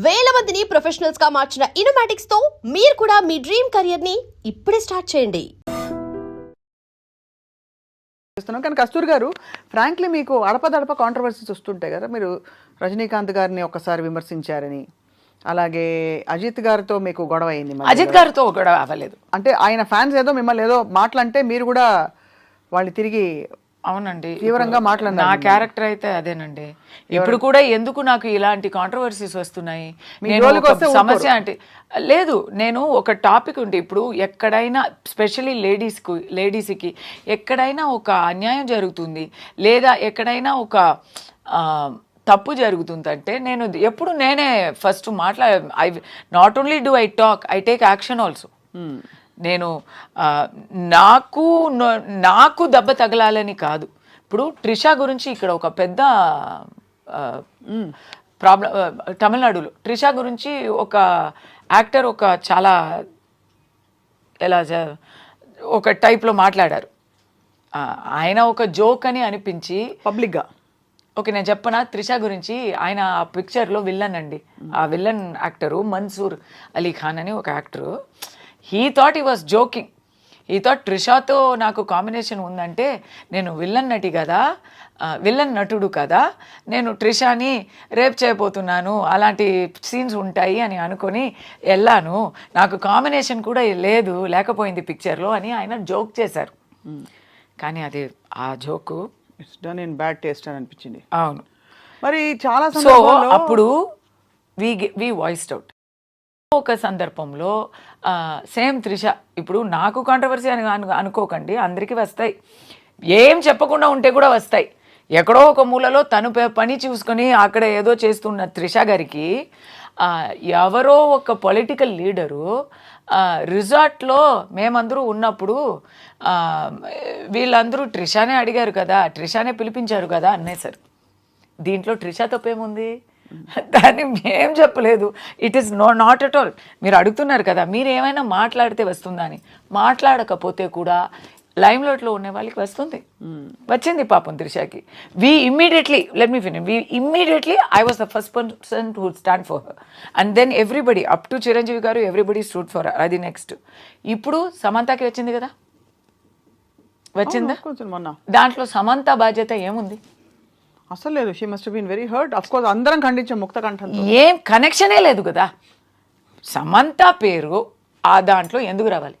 వేల మందిని ప్రొఫెషనల్స్ గా మార్చిన ఇనోమాటిక్స్ తో మీరు కూడా మీ డ్రీమ్ కెరియర్ ని ఇప్పుడే స్టార్ట్ చేయండి. కానీ కస్తూరి గారు ఫ్రాంక్లీ మీకు అడపదడప కాంట్రవర్సీస్ వస్తుంటాయి కదా. మీరు రజనీకాంత్ గారిని ఒక్కసారి విమర్శించారని, అలాగే అజిత్ గారితో మీకు గొడవ అయింది. అజిత్ గారితో గొడవ అవ్వలేదు. అంటే ఆయన ఫ్యాన్స్ ఏదో మిమ్మల్ని ఏదో మాటలంటే మీరు కూడా వాళ్ళు తిరిగి అవునండి తీవ్రంగా మాట్లాడినారు. నా క్యారెక్టర్ అయితే అదేనండి. ఇప్పుడు కూడా ఎందుకు నాకు ఇలాంటి కాంట్రవర్సీస్ వస్తున్నాయి, నేను ఒక సమస్య అంటే లేదు. నేను ఒక టాపిక్ ఉంటే ఇప్పుడు ఎక్కడైనా స్పెషల్లీ లేడీస్కి ఎక్కడైనా ఒక అన్యాయం జరుగుతుంది లేదా ఎక్కడైనా ఒక తప్పు జరుగుతుందంటే నేను ఎప్పుడు నేనే first I not only do I talk, I take action also. నేను నాకు దెబ్బ తగలాలని కాదు. ఇప్పుడు ట్రిషా గురించి ఇక్కడ ఒక పెద్ద ప్రాబ్లం, తమిళనాడులో ట్రిషా గురించి ఒక యాక్టర్ ఒక చాలా ఎలా ఒక టైప్లో మాట్లాడారు. ఆయన ఒక జోక్ అని అనిపించి పబ్లిక్గా ఓకే నేను చెప్పనా, త్రిషా గురించి ఆయన ఆ పిక్చర్లో విల్లన్ అండి. ఆ విల్లన్ యాక్టరు మన్సూర్ అలీ ఖాన్ అని ఒక actor. He thought he was joking. He thought ట్రిషాతో నాకు కాంబినేషన్ ఉందంటే నేను విల్లన్ నటి కదా, విల్లన్ నటుడు కదా, నేను ట్రిషాని రేప్ చేయబోతున్నాను, అలాంటి సీన్స్ ఉంటాయి అని అనుకొని వెళ్ళాను, నాకు కాంబినేషన్ కూడా లేకపోయింది పిక్చర్లో అని ఆయన జోక్ చేశారు. కానీ అది ఆ joke it's done in bad taste అని అనిపించింది. అవును, మరి చాలా సో అప్పుడు వి వాయిస్డ్ అవుట్. ఒక సందర్భంలో సేమ్ త్రిష, ఇప్పుడు నాకు కాంట్రవర్సీ అని అనుకోకండి, అందరికీ వస్తాయి. ఏం చెప్పకుండా ఉంటే కూడా వస్తాయి. ఎక్కడో ఒక మూలలో తను పని చూసుకొని అక్కడ ఏదో చేస్తున్న త్రిష గారికి ఎవరో ఒక పొలిటికల్ లీడరు రిసార్ట్లో మేమందరూ ఉన్నప్పుడు వీళ్ళందరూ ట్రిషానే అడిగారు కదా, ట్రిషానే పిలిపించారు కదా అనేసారు. దీంట్లో ట్రిషా తప్పేముంది? దాన్ని మేం చెప్పలేదు. It is not at all. మీరు అడుగుతున్నారు కదా మీరు ఏమైనా మాట్లాడితే వస్తుందా అని. మాట్లాడకపోతే కూడా లైమ్లైట్లో ఉండే వాళ్ళకి వస్తుంది, వచ్చింది పాపం త్రిషాకి. I was the first person to stand for her and then everybody up to Chiranjeevi garu everybody stood for her. అది నెక్స్ట్. ఇప్పుడు సమంతకి వచ్చింది కదా, వచ్చిందా? దాంట్లో సమంత బాధ్యత ఏముంది? అసలు లేదు. She must been very hurt. Of course అందరం ఖండించాం ముక్త కంఠంతో. ఏం కనెక్షనే లేదు కదా. సమంత పేరు ఆ దాంట్లో ఎందుకు రావాలి?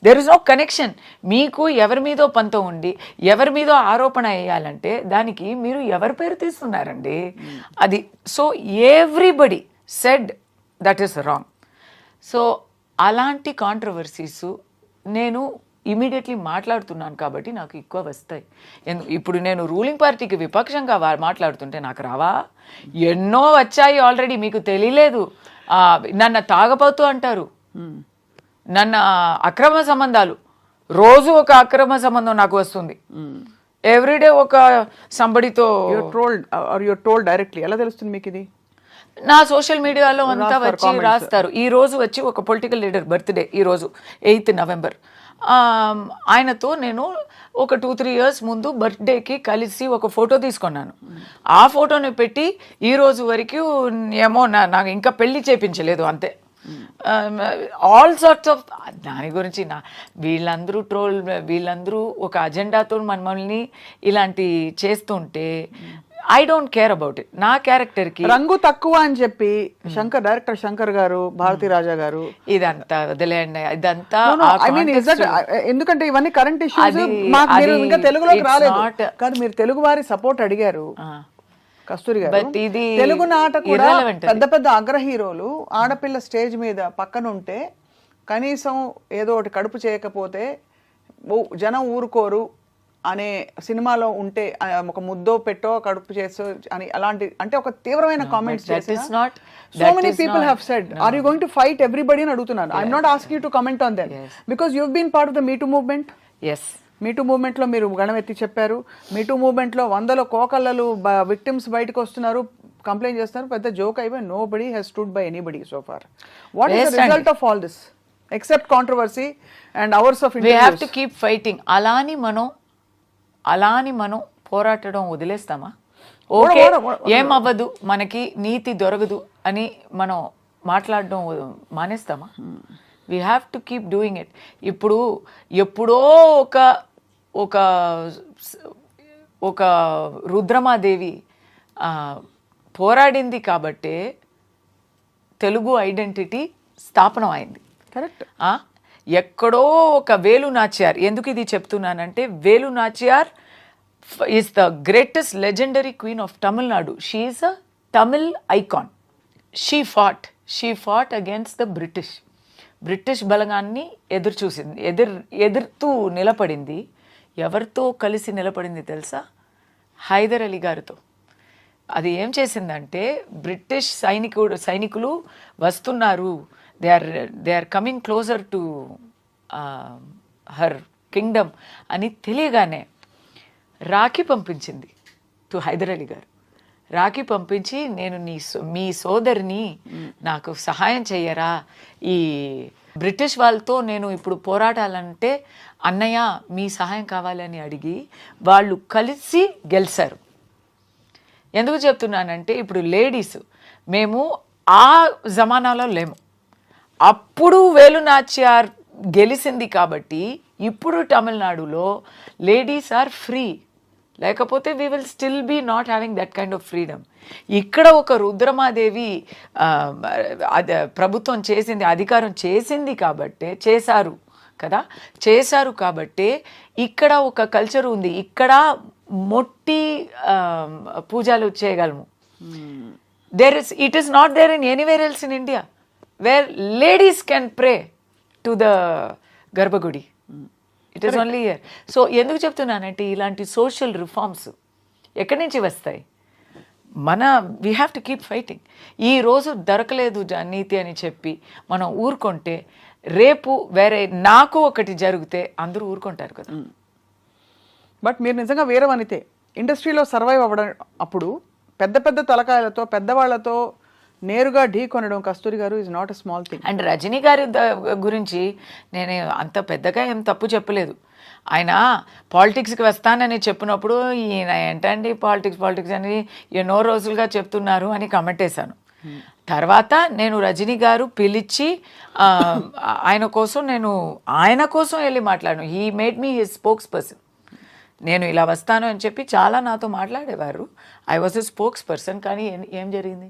There is no connection. మీకు ఎవరి మీదో పంతం ఉండి ఎవరి మీదో ఆరోపణ వేయాలంటే దానికి మీరు ఎవరి పేరు తీస్తున్నారండి? అది so everybody said that is wrong. So అలాంటి కాంట్రవర్సీస్ నేను ఇమీడియట్లీ మాట్లాడుతున్నాను కాబట్టి నాకు ఎక్కువ వస్తాయి. ఇప్పుడు నేను రూలింగ్ పార్టీకి విపక్షంగా మాట్లాడుతుంటే నాకు రావా? ఎన్నో వచ్చాయి ఆల్రెడీ, మీకు తెలియలేదు. నన్ను తాగబోతూ అంటారు, నన్ను అక్రమ సంబంధాలు, రోజు ఒక అక్రమ సంబంధం నాకు వస్తుంది. ఎవ్రీడే ఒక సంబడితో టోల్డ్ డైరెక్ట్లీ. ఎలా తెలుస్తుంది మీకు ఇది? నా సోషల్ మీడియాలో అంతా వచ్చి రాస్తారు. ఈ రోజు వచ్చి ఒక పొలిటికల్ లీడర్ బర్త్డే, ఈరోజు 8 నవంబర్. ఆయనతో నేను ఒక 2-3 ఇయర్స్ ముందు బర్త్డేకి కలిసి ఒక ఫోటో తీసుకున్నాను. ఆ ఫోటోని పెట్టి ఈ రోజు వరకు ఏమో నాకు ఇంకా పెళ్లి చేయించలేదు అంతే. ఆల్ సార్ట్స్ ఆఫ్ దాని గురించి వీళ్ళందరూ ఒక అజెండాతో మనల్ని ఇలాంటి చేస్తుంటే I don't care about it. నా క్యారెక్టర్కి రంగు తక్కువ అని చెప్పి డైరెక్టర్ శంకర్ గారు, భారతీ రాజా గారు ఇదంతా వదిలేయండి. ఇదంతా ఎందుకంటే ఇవన్నీ కరెంట్ ఇష్యూస్. ఇంకా తెలుగులోకి రాలేదు కానీ మీరు తెలుగు వారి సపోర్ట్ అడిగారు కస్తూరి గారు. తెలుగు నాట కూడా పెద్ద పెద్ద అగ్ర హీరోలు ఆడపిల్ల స్టేజ్ మీద పక్కన ఉంటే కనీసం ఏదో ఒకటి కడుపు చేయకపోతే జనం ఊరుకోరు అనే సినిమాలో ఉంటే ఒక ముద్దో పెట్టో కడుపు చేసో అని అలాంటి అంటే ఒక తీవ్రమైన కామెంట్స్ చేసి so many people have said are you going to fight everybody అని అడుగుతున్నాను. I'm not asking you to comment on them because you been part of the me too movement. Me too మూవ్మెంట్లో మీరు గణమెత్తి చెప్పారు. మీటూ మూవ్మెంట్లో 100 కోకళ్ళలు విక్టిమ్స్ బయటకు వస్తున్నారు, కంప్లైంట్ చేస్తున్నారు, పెద్ద జోక్ అయిపోయి nobody has stood by anybody so far. What is the result of all this except controversy and hours of interviews? We have to keep fighting. అలాని మనం పోరాటడం వదిలేస్తామా? ఓకే ఏమవ్వదు, మనకి నీతి దొరకదు, అని మనం మాట్లాడడం మానేస్తామా? We have to keep doing it. ఇప్పుడు ఎప్పుడో ఒక ఒక రుద్రమాదేవి పోరాడింది కాబట్టే తెలుగు ఐడెంటిటీ స్థాపనం అయింది. కరెక్ట్. ఎక్కడో ఒక వేలు నాచియార్, ఎందుకు ఇది చెప్తున్నానంటే Velu Nachiyar is the greatest legendary queen of Tamil Nadu. She is a Tamil icon. She fought against the British బలగాన్ని ఎదుర్తూ నిలబడింది. ఎవరితో కలిసి నిలబడింది తెలుసా? హైదర్ అలీ గారితో. అది ఏం చేసిందంటే, బ్రిటిష్ సైనికులు వస్తున్నారు, they are coming closer to her kingdom అని తెలియగానే రాఖీ పంపించింది టు హైదర్ అలీ గారు. రాఖీ పంపించి, నేను మీ సోదరిని నాకు సహాయం చెయ్యరా, ఈ బ్రిటిష్ వాళ్ళతో నేను ఇప్పుడు పోరాటాలంటే అన్నయ్య మీ సహాయం కావాలని అడిగి వాళ్ళు కలిసి గెలిచారు. ఎందుకు చెప్తున్నానంటే, ఇప్పుడు లేడీస్ మేము ఆ జమానాలో లేము. అప్పుడు వేలు నాచియార్ గెలిచింది కాబట్టి ఇప్పుడు తమిళనాడులో లేడీస్ ఆర్ ఫ్రీ. లేకపోతే we will still be not having that kind of freedom. ఇక్కడ ఒక రుద్రమాదేవి ప్రభుత్వం చేసింది, అధికారం చేసింది కాబట్టే చేశారు కాబట్టే ఇక్కడ ఒక కల్చర్ ఉంది. ఇక్కడ మొట్టి పూజలు చేయగలము. It is not there in anywhere else in India where ladies can pray to the గర్భగుడి. It is only here. So ఎందుకు చెప్తున్నానంటే, ఇలాంటి సోషల్ రిఫార్మ్స్ ఎక్కడి నుంచి వస్తాయి? We have to keep fighting. ఈ రోజు దొరకలేదు నీతి అని చెప్పి మనం ఊరుకుంటే, రేపు వేరే నాకు ఒకటి జరిగితే అందరూ ఊరుకుంటారు కదా. బట్ మీరు నిజంగా వేరే వనితే ఇండస్ట్రీలో సర్వైవ్ అవ్వడం, అప్పుడు పెద్ద పెద్ద తలకాయలతో పెద్దవాళ్లతో నేరుగా ఢీ కొనడం Kasturi garu is not a small thing. And Rajini గారి గురించి నేను అంత పెద్దగా ఏం తప్పు చెప్పలేదు. ఆయన పాలిటిక్స్కి వస్తానని చెప్పినప్పుడు ఈయన ఏంటండి పాలిటిక్స్ అని ఎన్నో రోజులుగా చెప్తున్నారు అని కమెంట్ వేశాను. తర్వాత నేను రజనీ గారు పిలిచి ఆయన కోసం వెళ్ళి మాట్లాడాను. He made me his spokes person. నేను ఇలా వస్తాను అని చెప్పి చాలా నాతో మాట్లాడేవారు. I was a spokes person. కానీ ఏం జరిగింది?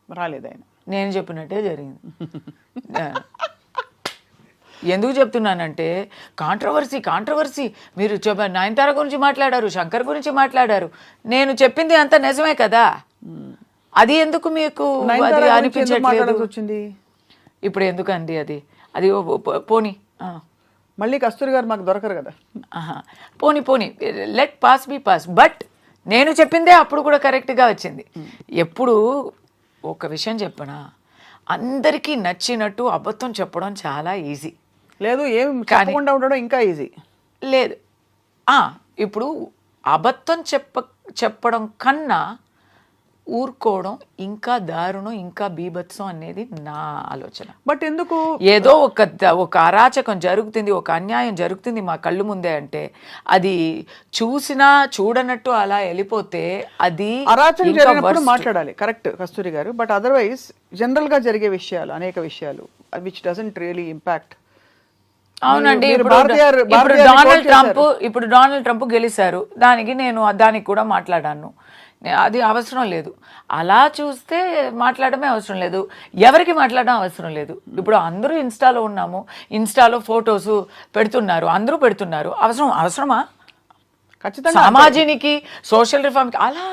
రాలేదు ఆయన. నేను చెప్పినట్టే జరిగింది. ఎందుకు చెప్తున్నానంటే, కాంట్రవర్సీ మీరు నయనతార గురించి మాట్లాడారు, శంకర్ గురించి మాట్లాడారు. నేను చెప్పింది అంత నిజమే కదా. అది ఎందుకు మీకు అనిపించట్లేదు? ఇప్పుడు ఎందుకండి అది పోనీ మళ్ళీ కస్తూరి గారు మాకు దొరకరు కదా. పోనీ let pass be pass. But నేను చెప్పిందే అప్పుడు కూడా కరెక్ట్గా వచ్చింది. ఎప్పుడు ఒక విషయం చెప్పనా, అందరికీ నచ్చినట్టు అబద్ధం చెప్పడం చాలా ఈజీ. లేదు, ఏం చెప్పకుండా ఉండడం ఇంకా ఈజీ లేదు. ఇప్పుడు అబద్ధం చెప్పడం కన్నా ఊరుకోవడం ఇంకా దారుణం, ఇంకా బీభత్సం అనేది నా ఆలోచన. బట్ ఎందుకు ఏదో ఒక అరాచకం జరుగుతుంది, ఒక అన్యాయం జరుగుతుంది మా కళ్ళు ముందే అంటే అది చూసినా చూడనట్టు అలా వెళ్ళిపోతే అది అరాచకం జరిగినప్పుడు మాట్లాడాలి. కరెక్ట్ కస్తూరి గారు. బట్ అదర్వైజ్ జనరల్ గా జరిగే విషయాలు, అనేక విషయాలు విచ్ డజంట్ రియలీ ఇంపాక్ట్. అవునండి. ఇప్పుడు డొనాల్డ్ ట్రంప్ గెలిచారు, దానికి కూడా మాట్లాడాను. అది అవసరం లేదు. అలా చూస్తే మాట్లాడమే అవసరం లేదు, ఎవరికి మాట్లాడడం అవసరం లేదు. ఇప్పుడు అందరూ ఇన్స్టాలో ఉన్నాము, ఇన్స్టాలో ఫొటోస్ పెడుతున్నారు, అందరూ పెడుతున్నారు. అవసరమా? ఖచ్చితంగా సమాజానికి, సోషల్ రిఫార్మ్కి అలా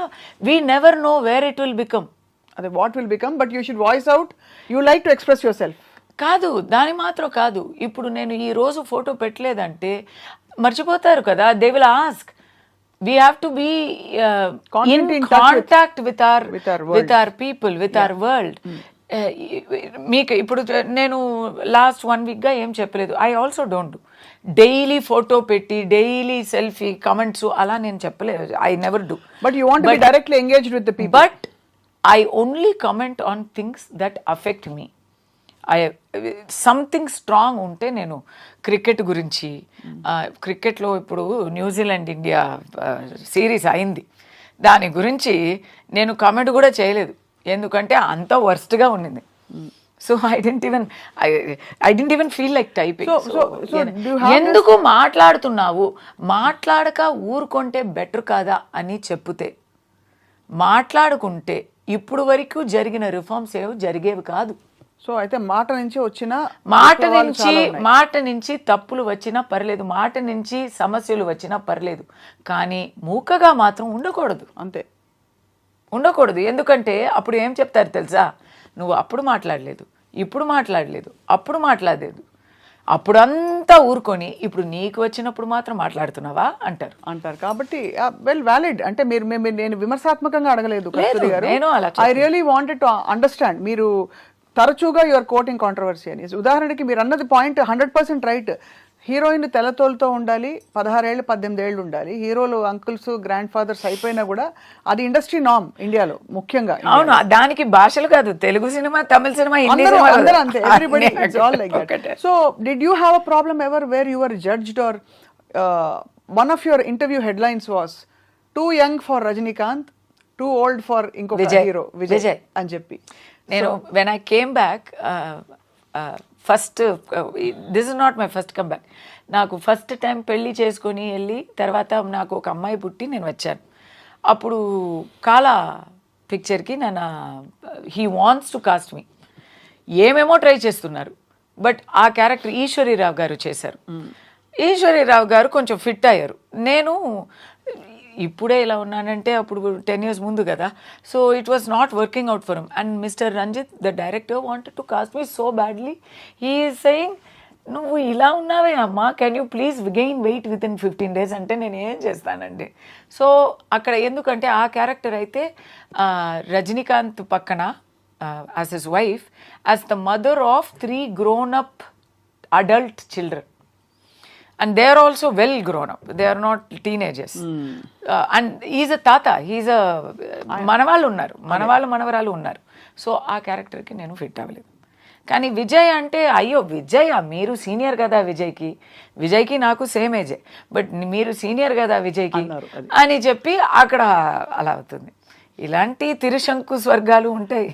we never know where it will become. అదే what will become. But you should voice out. You like to express yourself. కాదు, దాని మాత్రం కాదు. ఇప్పుడు నేను ఈ రోజు ఫోటో పెట్టలేదంటే మర్చిపోతారు కదా. They will ask. We have to be in contact with our people, with our world. మీకు ఇప్పుడు నేను లాస్ట్ 1 వీక్గా ఏం చెప్పలేదు. I also don't daily photo పెట్టి డైలీ సెల్ఫీ కమెంట్స్ అలా నేను చెప్పలేదు. I never do. But you want to be directly engaged with the people. But I only comment on things that affect me. Something strong ఉంటే నేను cricket గురించి, క్రికెట్లో ఇప్పుడు New Zealand India series అయింది, దాని గురించి నేను కామెంట్ కూడా చేయలేదు. ఎందుకంటే అంత వర్స్ట్గా ఉండింది. So I didn't even feel like typing. ఎందుకు మాట్లాడుతున్నావు, మాట్లాడక ఊరుకుంటే బెటర్ కాదా అని చెప్తే, మాట్లాడుకుంటే ఇప్పుడు వరకు జరిగిన రిఫార్మ్స్ ఏవి జరిగేవి కాదు. సో అయితే మాట నుంచి వచ్చిన మాట నుంచి తప్పులు వచ్చినా పర్లేదు, మాట నుంచి సమస్యలు వచ్చినా పర్లేదు, కానీ మూకగా మాత్రం ఉండకూడదు. అంతే, ఉండకూడదు. ఎందుకంటే అప్పుడు ఏం చెప్తారు తెలుసా, నువ్వు అప్పుడు మాట్లాడలేదు, ఇప్పుడు మాట్లాడలేదు, అప్పుడు మాట్లాడలేదు, అప్పుడంతా ఊరుకొని ఇప్పుడు నీకు వచ్చినప్పుడు మాత్రం మాట్లాడుతున్నావా అంటారు. కాబట్టి వెల్ వ్యాలిడ్. అంటే మీరు నేను విమర్శాత్మకంగా అడగలేదు కస్తూరి గారు. I really wanted to understand. మీరు తరచుగా యువర్ కోటింగ్ కాంట్రవర్సీ అని. ఉదాహరణకి మీరు అన్నది పాయింట్ 100% రైట్. హీరోయిన్ తెల్లతోలుతో ఉండాలి, 16 ఏళ్ళు 18 ఏళ్ళు ఉండాలి. హీరోలు అంకుల్స్ గ్రాండ్ ఫాదర్స్ అయిపోయినా కూడా అది ఇండస్ట్రీ నామ్ ఇండియాలో ముఖ్యంగా. అవును, దానికి భాషలు కాదు, తెలుగు సినిమా, తమిళ సినిమా, అందరూ అంతే. Everybody it's all like that. So did you have a problem ever where you were judged or one of your interview headlines was too young for Rajinikanth, too old for ఇంకొక hero Vijay అని చెప్పి. నేను when I came back first, this is not my first come back. నాకు first time పెళ్ళి చేసుకొని వెళ్ళి తర్వాత నాకు ఒక అమ్మాయి పుట్టి నేను వచ్చాను. అప్పుడు కాలా పిక్చర్కి నన్ను హీ వాంట్స్ టు కాస్ట్ మీ, ఏమేమో ట్రై చేస్తున్నారు, బట్ ఆ క్యారెక్టర్ ఈశ్వరీరావు గారు చేశారు. ఈశ్వరీరావు గారు కొంచెం ఫిట్ అయ్యారు. నేను ఇప్పుడే ఇలా ఉన్నానంటే అప్పుడు 10 years ముందు కదా. So it was not working out for him. And mister Ranjith the director wanted to cast me so badly. He is saying, నువ్వు ఇలా ఉన్నావే అమ్మా, can you please gain weight within 15 days అంటే నేను ఏం చేస్తానండి. సో అక్కడ ఎందుకంటే ఆ క్యారెక్టర్ అయితే రజనీకాంత్ పక్కన as his wife, as the mother of 3 grown-up adult children. And they are also well grown up. They are not teenagers. And he's a tata. He's a మనవాళ్ళు ఉన్నారు, మనవరాలు ఉన్నారు. సో ఆ క్యారెక్టర్కి నేను ఫిట్ అవ్వలేదు. కానీ విజయ్ అంటే, అయ్యో విజయ్ మీరు సీనియర్ కదా విజయ్కి నాకు సేమ్ ఏజే, బట్ మీరు సీనియర్ కదా విజయ్కి అని చెప్పి అక్కడ అలా అవుతుంది. ఇలాంటి తిరుశంకు స్వర్గాలు ఉంటాయి.